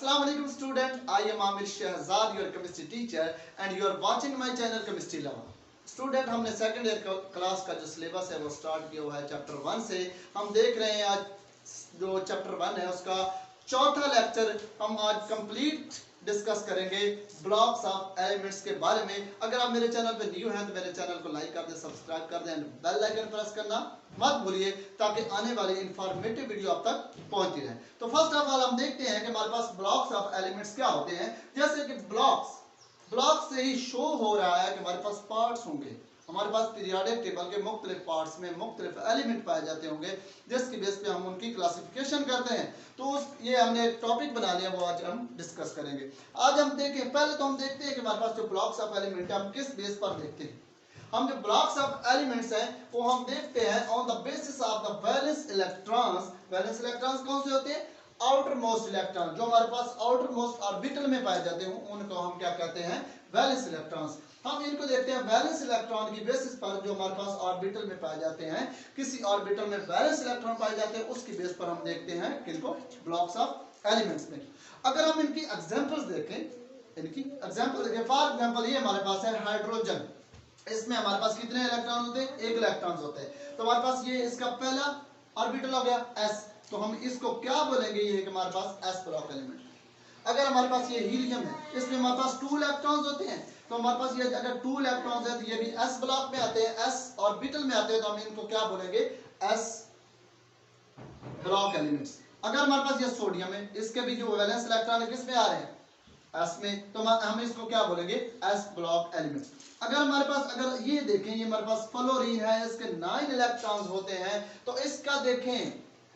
Assalamu alaikum student, I am Amir Shahzad, your chemistry teacher and you are watching my channel Chemistry Lover. Student हमने second year class का जो syllabus है वो start किया हुआ है चैप्टर 1 से। हम देख रहे हैं आज जो चैप्टर 1 है उसका चौथा लेक्चर हम आज कंप्लीट डिस्कस करेंगे ब्लॉक्स ऑफ एलिमेंट्स के बारे में। अगर आप मेरे चैनल पे न्यू हैं तो मेरे चैनल को लाइक कर दें, सब्सक्राइब कर दें एंड बेल आइकन प्रेस करना मत भूलिए ताकि आने वाली इंफॉर्मेटिव वीडियो आप तक पहुंचती रहे। तो फर्स्ट ऑफ ऑल हम देखते हैं कि हमारे पास ब्लॉक्स ऑफ एलिमेंट्स क्या होते हैं। जैसे कि ब्लॉक्स से ही शो हो रहा है कि हमारे पास पार्ट्स होंगे। हमारे पास पीरियोडिक टेबल के मुख्तलिफ पार्ट्स में मुख्तलिफ एलिमेंट पाए जाते होंगे जिसकी बेस पे हम उनकी क्लासिफिकेशन करते हैं। तो ये हमने एक टॉपिक बना लिया, वो आज हम डिस्कस करेंगे। आज हम देखें, पहले तो हम देखते हैं कि हमारे पास जो ब्लॉक्स ऑफ एलिमेंट है हम किस बेस पर देखते हैं। हम जो ब्लॉक्स ऑफ एलिमेंट्स हैं वो हम देखते हैं on the basis of the valence electrons. Valence electrons कौन से होते हैं? आउटर मोस्ट इलेक्ट्रॉन, जो हमारे पास आउटर मोस्ट ऑर्बिटल में पाए जाते हैं उनको हम क्या कहते हैं? Valence electrons. हम इनको देखते हैं वैलेंस इलेक्ट्रॉन की बेसिस पर, जो हमारे पास ऑर्बिटल में पाए जाते हैं, किसी ऑर्बिटल में वैलेंस इलेक्ट्रॉन पाए जाते हैं उसकी बेस पर हम देखते हैं किनको? ब्लॉक्स ऑफ एलिमेंट्स में। अगर हम इनकी एग्जांपल्स देखें, फॉर एग्जांपल ये हमारे पास है हाइड्रोजन। इसमें हमारे पास कितने इलेक्ट्रॉन होते हैं? 1 इलेक्ट्रॉन होते हैं। तो हमारे पास ये इसका पहला ऑर्बिटल हो गया s, तो हम इसको क्या बोलेंगे? ये है कि हमारे पास s ब्लॉक एलिमेंट। अगर हमारे पास ये हीलियम है, इसमें हमारे पास 2 इलेक्ट्रॉन्स होते हैं, तो हमारे पास ये अगर 2 इलेक्ट्रॉन्स है तो ये भी s ब्लॉक में आते हैं, s ऑर्बिटल में आते हैं, तो हम इनको क्या बोलेंगे? s block elements. अगर हमारे पास ये सोडियम है, इसके भी जो वैलेंस इलेक्ट्रॉन है किस में आ रहे हैं? s में, तो हम इसको क्या बोलेंगे? s block elements. अगर हमारे पास, अगर ये देखें, ये हमारे पास फ्लोरीन है, इसके 9 इलेक्ट्रॉन्स होते हैं, तो इसका देखें,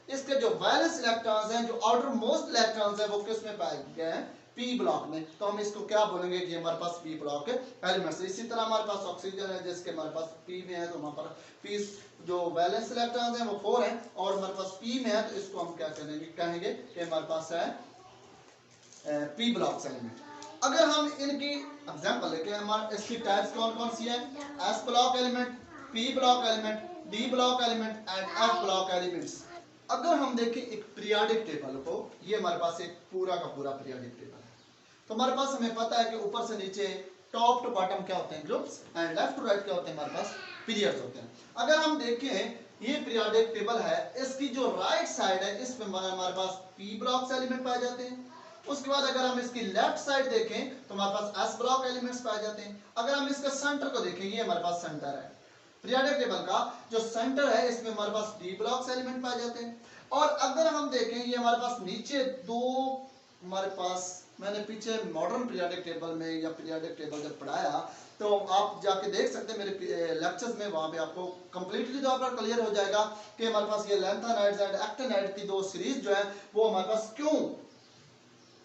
इसके जो वैलेंस इलेक्ट्रॉन्स हैं, जो आउटर मोस्ट इलेक्ट्रॉन्स हैं, वो किस में पाए गए हैं? p ब्लॉक में। तो हम इसको क्या बोलेंगे कि हमारे पास p ब्लॉक एलिमेंट्स। इसी तरह हमारे पास ऑक्सीजन है जिसके हमारे पास p में है, तो हमारे पास p जो वैलेंस इलेक्ट्रॉन्स हैं वो 4 हैं, और हमारे पास p में है तो इसको हम क्या कहेंगे कि हमारे पास है p ब्लॉक एलिमेंट। अगर हम इनकी एग्जांपल लेके, हमारे इसकी टाइप्स कौन कौन सी है? s block element, p block element, d block element and f block elements. अगर हम देखें एक पीरियोडिक टेबल को, ये हमारे पास एक पूरा का पूरा पीरियोडिक टेबल है, तो हमारे पास हमें पता है कि ऊपर से नीचे टॉप टू बॉटम क्या होते हैं? Groups, and left to right क्या होते हैं? हमारे पास पीरियड्स होते हैं। अगर हम देखें ये पीरियोडिक टेबल है, इसकी जो राइट साइड है इसमें हमारे पास p ब्लॉक्स एलिमेंट पाए जाते हैं। उसके बाद अगर हम इसकी लेफ्ट साइड देखें तो हमारे पास s ब्लॉक एलिमेंट्स पाए जाते हैं। अगर हम इसका सेंटर को देखें, ये हमारे पास सेंटर है पीरियोडिक टेबल का, जो सेंटर है इसमें हमारे पास d ब्लॉक्स एलिमेंट पाए जाते हैं। और अगर हम देखें ये हमारे पास नीचे 2 हमारे पास, मैंने पीछे मॉडर्न पीरियोडिक टेबल में या पीरियोडिक टेबल जब पढ़ाया तो आप जाके देख सकते हैं मेरे लेक्चर्स में, वहां पे आपको कंप्लीटली तौर पर क्लियर हो जाएगा कि हमारे पास ये लैंथेनाइड्स एंड एक्टिनाइड की 2 सीरीज जो है वो हमारे पास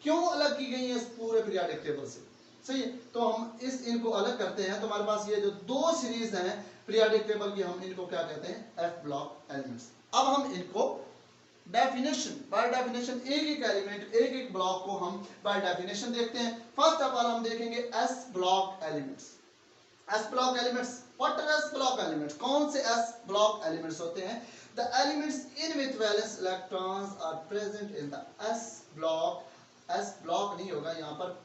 क्यों अलग की गई है इस पूरे पीरियोडिक टेबल से। सही है, तो हम इनको अलग करते हैं, तो हमारे पास ये जो 2 सीरीज हैं पीरियोडिक टेबल की, हम इनको क्या कहते हैं? f block elements. अब हम इनको बाय डेफिनेशन एक एलिमेंट, एक ब्लॉक को हम बाय डेफिनेशन देखते हैं। फर्स्ट ऑफ ऑल हम देखेंगे s block elements. s block elements, what are s block elements? कौन से s ब्लॉक एलिमेंट्स होते हैं? The elements in which valence electrons are present in the s block. s block नहीं होगा यहां पर,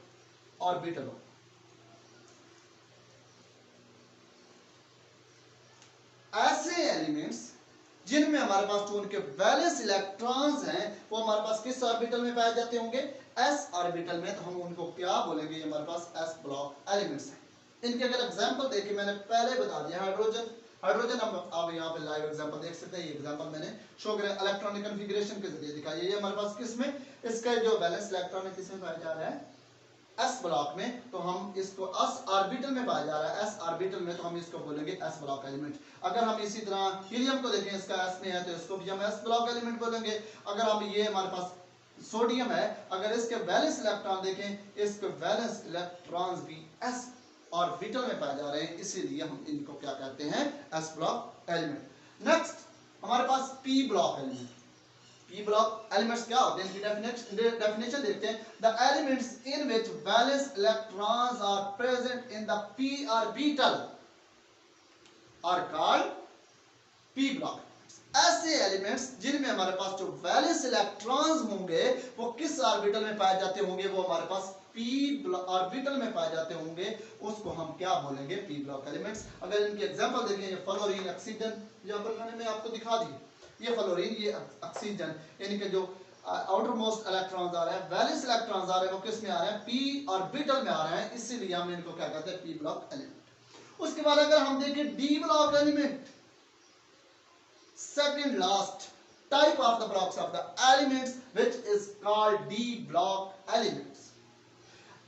ऑर्बिटल हो। ऐसे एलिमेंट्स जिनमें हमारे पास जो उनके वैलेंस इलेक्ट्रॉन्स हैं वो हमारे पास किस ऑर्बिटल में पाए जाते होंगे? s ऑर्बिटल में, तो हम उनको क्या बोलेंगे? ये हमारे पास s ब्लॉक एलिमेंट्स हैं। इनके अगर एग्जांपल देखें, मैंने पहले बता दिया हाइड्रोजन हम आप यहाँ पे लाइव एग्जांपल देख सकते हैं। ये एग्जांपल मैंने शो किया इलेक्ट्रॉनिक कॉन्फ़िगरेशन के जरिए दिखाया। ये हमारे पास किसमें, इसका जो वैलेंस इलेक्ट्रॉन है किसमें पाया जा रहा है? s ब्लॉक में, तो हम इसको s ऑर्बिटल में पाया जा रहा है, s ऑर्बिटल में, तो हम इसको बोलेंगे s ब्लॉक एलिमेंट। अगर हम इसी तरह हीलियम को देखें, इसका s में है तो इसको भी हम s ब्लॉक एलिमेंट बोलेंगे। अगर हम ये हमारे पास सोडियम है, अगर इसके वैलेंस इलेक्ट्रॉन देखें, इसके वैलेंस इलेक्ट्रॉन्स भी s ऑर्बिटल में पाए जा रहे हैं, इसीलिए हम इनको क्या कहते हैं? s block element. नेक्स्ट हमारे पास p block element. p block elements क्या होते हैं? इनकी डेफिनेशन देखते हैं। The elements in which valence electrons are present in the p orbital are called p block. ऐसे एलिमेंट्स जिनमें हमारे पास जो वैलेंस इलेक्ट्रॉन्स होंगे वो किस ऑर्बिटल में पाए जाते होंगे, वो हमारे पास p ऑर्बिटल में पाए जाते होंगे, उसको हम क्या बोलेंगे, p ब्लॉक एलिमेंट्स। अगर इनके एग्जांपल देखें, ये फ्लोरीन, ऑक्सीजन, यहां पर मैंने आपको दिखा दिए, ये फ्लोरीन, ये ऑक्सीजन, इनके जो आउटर मोस्ट इलेक्ट्रॉन्स आ रहे हैं, वैलेंस इलेक्ट्रॉन्स आ रहे हैं, वो किस में आ रहे हैं, p ऑर्बिटल में आ रहे हैं, इसीलिए हम इनको क्या कहते हैं, p ब्लॉक एलिमेंट। उसके बाद अगर हम देखें d block element, second last type of the blocks of the elements which is called d block elements।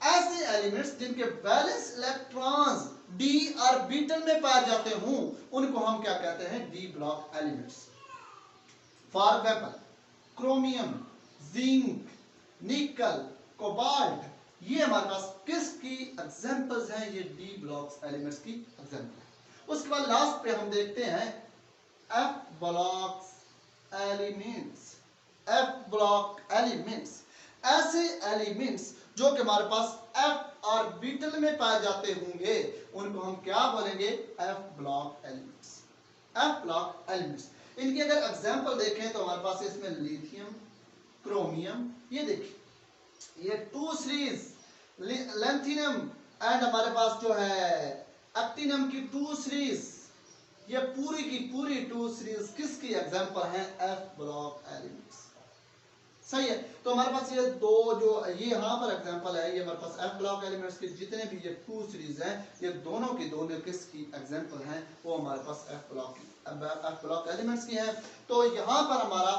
ऐसे एलिमेंट्स जिनके वैलेंस इलेक्ट्रॉन्स d ऑर्बिटल में पाए जाते हों उनको हम क्या कहते हैं, d block elements. For example chromium, zinc, निकल, कोबाल्ट, ये हमारे पास किसकी एग्जांपल्स हैं, ये d ब्लॉक एलिमेंट्स की एग्जांपल है। उसके बाद लास्ट पे हम देखते हैं F block elements. F block elements ऐसे एलिमेंट्स जो कि हमारे पास F ऑर्बिटल में पाए जाते होंगे उनको हम क्या बोलेंगे, F block elements. F block elements, इनकी अगर एग्जांपल देखें तो हमारे पास इसमें लिथियम, क्रोमियम, ये देखिए ये 2 सीरीज, लेंथियम एंड हमारे पास जो है एक्टिनम की 2 सीरीज, ये पूरी की पूरी 2 सीरीज किसकी एग्जांपल हैं, F ब्लॉक एलिमेंट्स। सही है, तो हमारे पास ये दो जो ये यहाँ पर एग्जांपल है, ये हमारे पास F ब्लॉक एलिमेंट्स के जितने भी ये 2 सीरीज हैं, ये दोनों की दोनों किसकी एग्जांपल हैं, वो हमारे पास F ब्लॉक एलिमेंट्स की है। तो यहाँ पर हमारा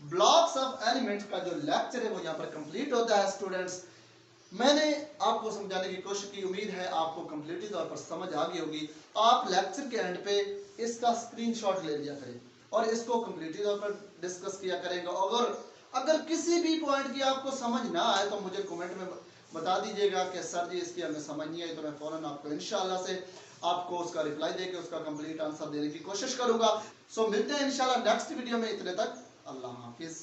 ब्लॉक्स ऑफ एलिमेंट्स का जो लेक्चर है वो यहाँ पर कंप्लीट होता है। स्टूडेंट्स, मैंने आपको समझाने की कोशिश की, उम्मीद है आपको कंप्लीटली तौर पर समझ आ गई होगी। आप लेक्चर के एंड पे इसका स्क्रीनशॉट ले लिया करें और इसको कंप्लीटली तौर पर डिस्कस किया करेंगे। अगर किसी भी पॉइंट की आपको समझ ना आए तो मुझे कमेंट में बता दीजिएगा कि सर जी इसकी हमें समझ नहीं आई, तो मैं फौरन आपको इंशाल्लाह से आपको उसका रिप्लाई देके उसका कंप्लीट आंसर देने की कोशिश करूंगा। सो मिलते हैं इंशाल्लाह नेक्स्ट वीडियो में, इतने तक अल्लाह हाफिज।